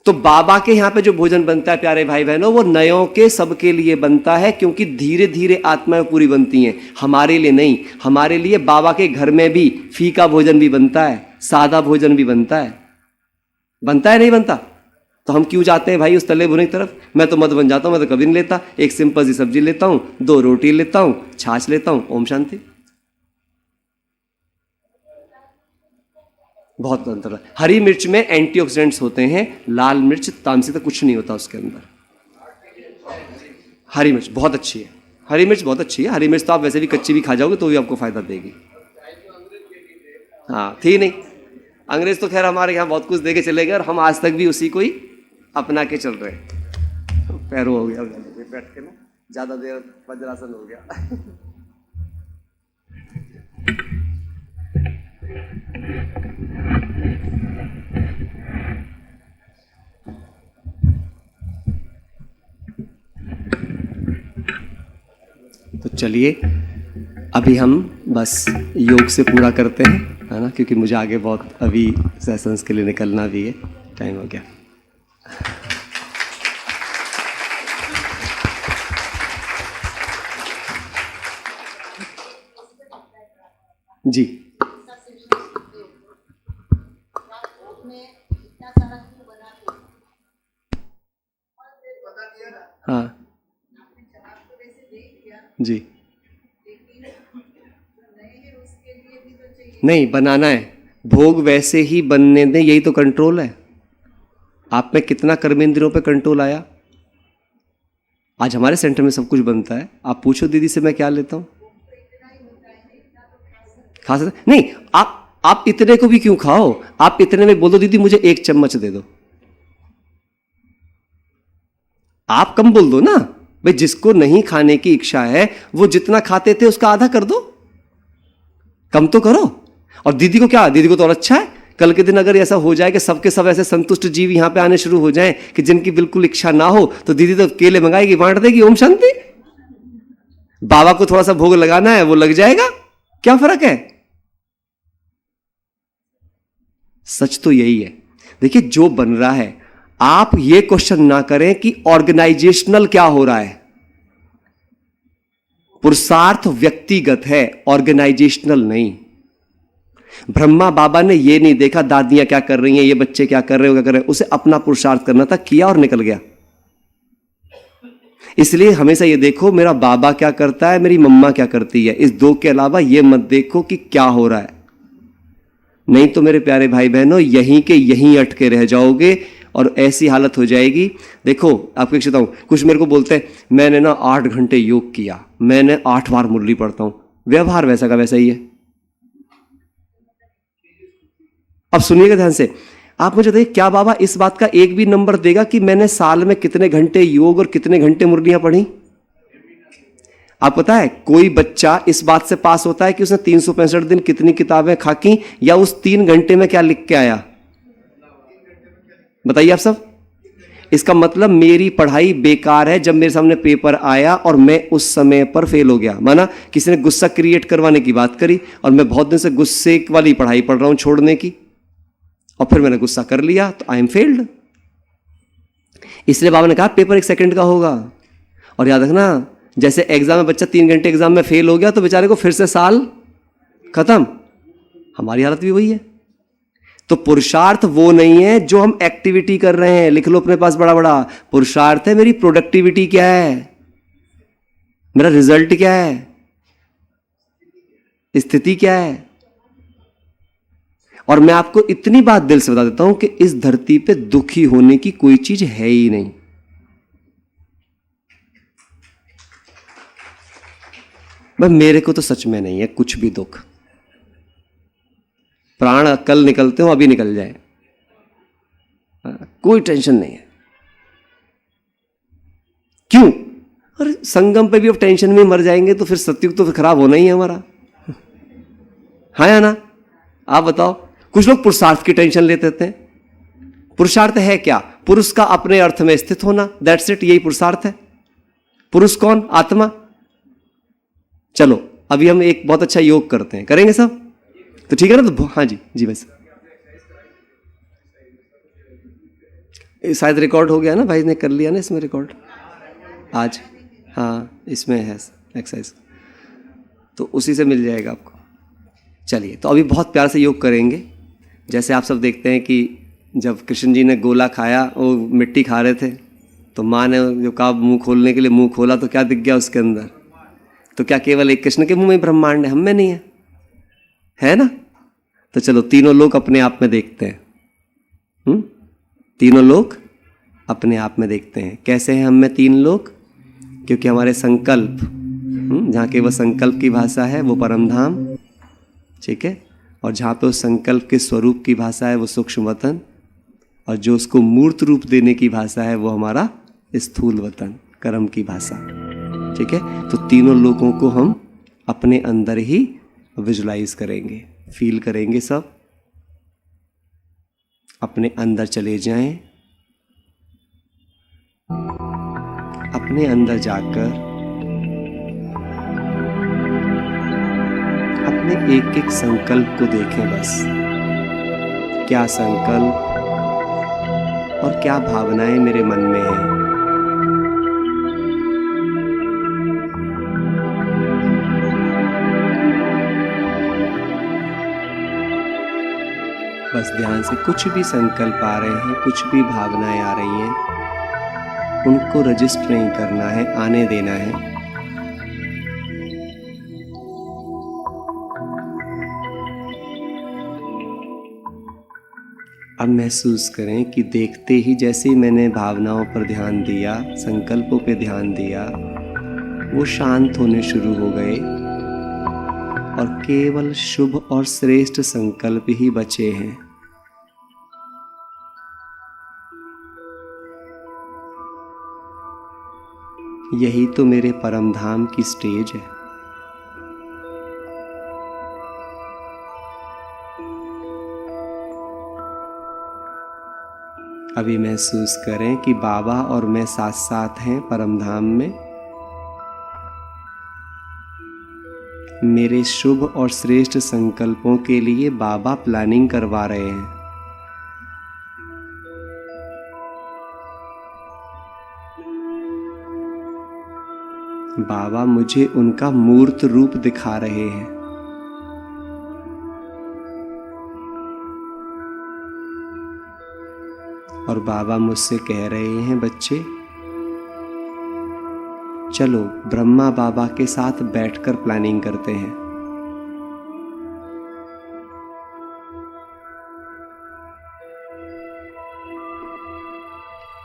[SPEAKER 1] तो बाबा के यहां पे जो भोजन बनता है प्यारे भाई बहनों, वो नयों के सबके लिए बनता है, क्योंकि धीरे धीरे आत्माएं पूरी बनती हैं, हमारे लिए नहीं। हमारे लिए बाबा के घर में भी फीका भोजन भी बनता है, सादा भोजन भी बनता है। बनता है नहीं बनता? तो हम क्यों जाते हैं भाई उस तले भुने की तरफ? मैं तो मत बन जाता हूं, मैं तो कभी नहीं लेता। एक सिंपल सी सब्जी लेता हूं, 2 रोटी लेता हूं, छाछ लेता हूं, ओम शांति। बहुत अंतर है। हरी मिर्च में एंटीऑक्सीडेंट्स होते हैं, लाल मिर्च तामसी तो कुछ नहीं होता उसके अंदर। हरी मिर्च बहुत अच्छी है, हरी मिर्च बहुत अच्छी है। हरी मिर्च तो आप वैसे भी कच्ची भी खा जाओगे तो भी आपको फायदा देगी। हाँ थी नहीं, अंग्रेज तो खैर हमारे यहाँ बहुत कुछ दे के चले गए और हम आज तक भी उसी को ही अपना के चल रहे हैं। पैरों हो गया बैठ के ना, ज्यादा देर वज्रासन हो गया। तो चलिए अभी हम बस योग से पूरा करते हैं, है ना, क्योंकि मुझे आगे बहुत अभी सेशंस के लिए निकलना भी है, टाइम हो गया। जी हाँ जी, नहीं बनाना है, भोग वैसे ही बनने दें, यही तो कंट्रोल है। आप में कितना कर्मेंद्रियों पे कंट्रोल आया? आज हमारे सेंटर में सब कुछ बनता है, आप पूछो दीदी से मैं क्या लेता हूं, खा सकते नहीं। आप इतने को भी क्यों खाओ, आप इतने में बोल दो दीदी मुझे 1 चम्मच दे दो, आप कम बोल दो ना भाई। जिसको नहीं खाने की इच्छा है वो जितना खाते थे उसका आधा कर दो, कम तो करो। और दीदी को क्या, दीदी को तो और अच्छा है, कल के दिन अगर ऐसा हो जाए कि सबके सब ऐसे संतुष्ट जीव यहां पे आने शुरू हो जाएं कि जिनकी बिल्कुल इच्छा ना हो, तो दीदी तो केले मंगाएगी, बांट देगी, ओम शांति। बाबा को थोड़ा सा भोग लगाना है वो लग जाएगा, क्या फर्क है? सच तो यही है। देखिए जो बन रहा है, आप ये क्वेश्चन ना करें कि ऑर्गेनाइजेशनल क्या हो रहा है। पुरुषार्थ व्यक्तिगत है, ऑर्गेनाइजेशनल नहीं। ब्रह्मा बाबा ने ये नहीं देखा दादियां क्या कर रही हैं, ये बच्चे क्या कर रहे हो, क्या कर रहे हैं, उसे अपना पुरुषार्थ करना था, किया और निकल गया। इसलिए हमेशा ये देखो मेरा बाबा क्या करता है, मेरी मम्मा क्या करती है, इस 2 के अलावा ये मत देखो कि क्या हो रहा है। नहीं तो मेरे प्यारे भाई बहनों यहीं के यहीं अटके रह जाओगे और ऐसी हालत हो जाएगी। देखो आपको एक बताऊं, कुछ मेरे को बोलते हैं मैंने ना 8 घंटे योग किया, मैंने 8 बार मुरली पढ़ता हूं, व्यवहार वैसा का वैसा ही है। अब सुनिएगा ध्यान से, आप मुझे बताइए क्या बाबा इस बात का एक भी नंबर देगा कि मैंने साल में कितने घंटे योग और कितने घंटे मुरलियां पढ़ी? आप पता है कोई बच्चा इस बात से पास होता है कि उसने 365 दिन कितनी किताबें खाकी, या उस 3 घंटे में क्या लिख के आया? बताइए आप सब। इसका मतलब मेरी पढ़ाई बेकार है जब मेरे सामने पेपर आया और मैं उस समय पर फेल हो गया। माना किसी ने गुस्सा क्रिएट करवाने की बात करी और मैं बहुत दिन से गुस्से वाली पढ़ाई पढ़ रहा हूं छोड़ने की, और फिर मैंने गुस्सा कर लिया तो आई एम फेल्ड। इसलिए बाबा ने कहा पेपर 1 सेकंड का होगा। और याद रखना जैसे एग्जाम में बच्चा 3 घंटे एग्जाम में फेल हो गया तो बेचारे को फिर से साल खत्म। हमारी हालत भी वही है। तो पुरुषार्थ वो नहीं है जो हम एक्टिविटी कर रहे हैं, लिख लो अपने पास बड़ा बड़ा, पुरुषार्थ है मेरी प्रोडक्टिविटी क्या है, मेरा रिजल्ट क्या है, स्थिति क्या है। और मैं आपको इतनी बात दिल से बता देता हूं कि इस धरती पे दुखी होने की कोई चीज है ही नहीं। भाई मेरे को तो सच में नहीं है कुछ भी दुख, प्राण कल निकलते हो अभी निकल जाए, कोई टेंशन नहीं है। क्यों? अरे संगम पे भी अब टेंशन में मर जाएंगे तो फिर सत्युग तो फिर खराब होना ही है हमारा, हाँ या ना? आप बताओ। कुछ लोग पुरुषार्थ की टेंशन लेते थे। पुरुषार्थ है क्या? पुरुष का अपने अर्थ में स्थित होना, दैट्स इट, यही पुरुषार्थ है। पुरुष कौन? आत्मा। चलो अभी हम एक बहुत अच्छा योग करते हैं, करेंगे सब तो ठीक है ना? तो हाँ जी जी वैसे शायद रिकॉर्ड हो गया ना, भाई ने कर लिया ना इसमें रिकॉर्ड आज, हाँ इसमें है एक्सरसाइज, तो उसी से मिल जाएगा आपको। चलिए तो अभी बहुत प्यार से योग करेंगे। जैसे आप सब देखते हैं कि जब कृष्ण जी ने गोला खाया, वो मिट्टी खा रहे थे, तो माँ ने जो कहा मुंह खोलने के लिए, मुंह खोला तो क्या दिख गया उसके अंदर? तो क्या केवल एक कृष्ण के मुंह में ब्रह्मांड है, हम में नहीं है ना? तो चलो तीनों लोग अपने आप में देखते हैं। तीनों लोग अपने आप में देखते हैं। कैसे हैं हम में तीन लोग? क्योंकि हमारे संकल्प, जहाँ के वह संकल्प की भाषा है वो परमधाम, ठीक है, और जहाँ पे उस संकल्प के स्वरूप की भाषा है वो सूक्ष्म वतन, और जो उसको मूर्त रूप देने की भाषा है वो हमारा स्थूल वतन, कर्म की भाषा, ठीक है। तो तीनों लोगों को हम अपने अंदर ही विजुलाइज करेंगे, फील करेंगे, सब अपने अंदर चले जाएं। अपने अंदर जाकर अपने एक एक संकल्प को देखें, बस क्या संकल्प और क्या भावनाएं मेरे मन में हैं। बस ध्यान से कुछ भी संकल्प आ रहे हैं, कुछ भी भावनाएं आ रही हैं, उनको रजिस्टर नहीं करना है, आने देना है। अब महसूस करें कि देखते ही जैसे ही मैंने भावनाओं पर ध्यान दिया, संकल्पों पे ध्यान दिया, वो शांत होने शुरू हो गए और केवल शुभ और श्रेष्ठ संकल्प ही बचे हैं। यही तो मेरे परम धाम की स्टेज है। अभी महसूस करें कि बाबा और मैं साथ साथ हैं परम धाम में। मेरे शुभ और श्रेष्ठ संकल्पों के लिए बाबा प्लानिंग करवा रहे हैं। बाबा मुझे उनका मूर्त रूप दिखा रहे हैं। और बाबा मुझसे कह रहे हैं, बच्चे चलो ब्रह्मा बाबा के साथ बैठकर प्लानिंग करते हैं।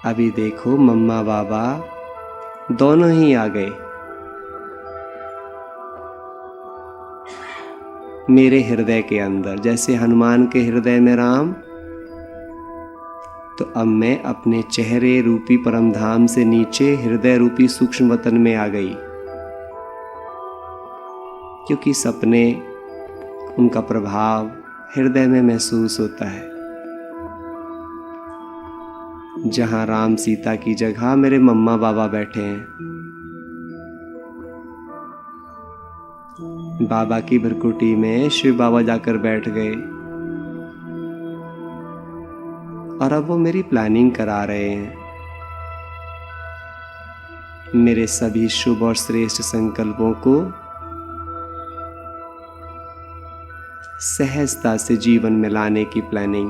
[SPEAKER 1] अभी देखो मम्मा बाबा दोनों ही आ गए मेरे हृदय के अंदर। जैसे हनुमान के हृदय में राम, तो अब मैं अपने चेहरे रूपी परमधाम से नीचे हृदय रूपी सूक्ष्म वतन में आ गई। क्योंकि सपने, उनका प्रभाव हृदय में महसूस होता है। जहां राम सीता की जगह मेरे मम्मा बाबा बैठे हैं। बाबा की भ्रकुटी में शिव बाबा जाकर बैठ गए और अब वो मेरी प्लानिंग करा रहे हैं। मेरे सभी शुभ और श्रेष्ठ संकल्पों को सहजता से जीवन में लाने की प्लानिंग।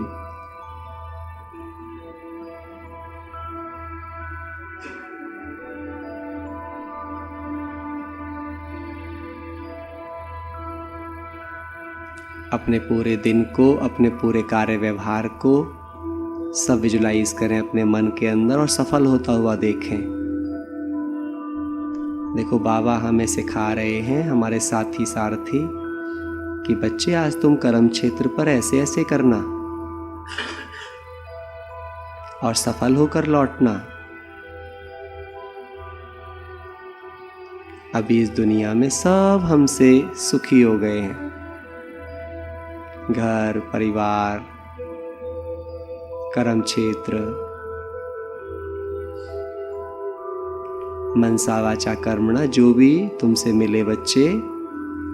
[SPEAKER 1] अपने पूरे दिन को, अपने पूरे कार्य व्यवहार को सब विजुलाइज करें अपने मन के अंदर और सफल होता हुआ देखें। देखो बाबा हमें सिखा रहे हैं, हमारे साथी सारथी, कि बच्चे आज तुम कर्म क्षेत्र पर ऐसे ऐसे करना और सफल होकर लौटना। अभी इस दुनिया में सब हमसे सुखी हो गए हैं, घर परिवार कर्म क्षेत्र, मनसा वाचा कर्मणा, जो भी तुमसे मिले बच्चे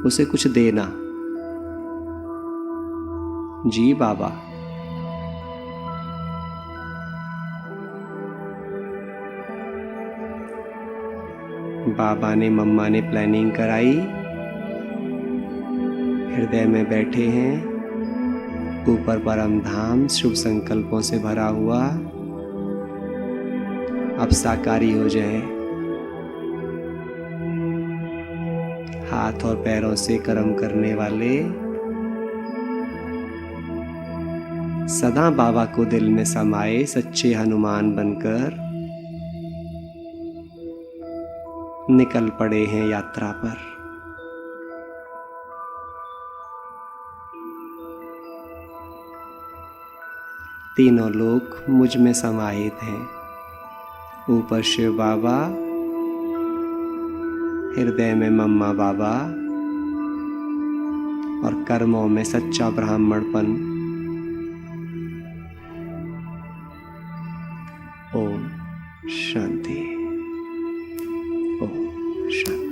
[SPEAKER 1] उसे कुछ देना। जी बाबा। बाबा ने मम्मा ने प्लानिंग कराई, हृदय में बैठे हैं, ऊपर परम धाम शुभ संकल्पों से भरा हुआ अब साकारी हो जाए। हाथ और पैरों से कर्म करने वाले सदा बाबा को दिल में समाये सच्चे हनुमान बनकर निकल पड़े हैं यात्रा पर। तीनों लोग मुझ में समाहित हैं, ऊपर शिव बाबा, हृदय में मम्मा बाबा और कर्मों में सच्चा ब्राह्मणपन। ओम शांति। ओम शांति।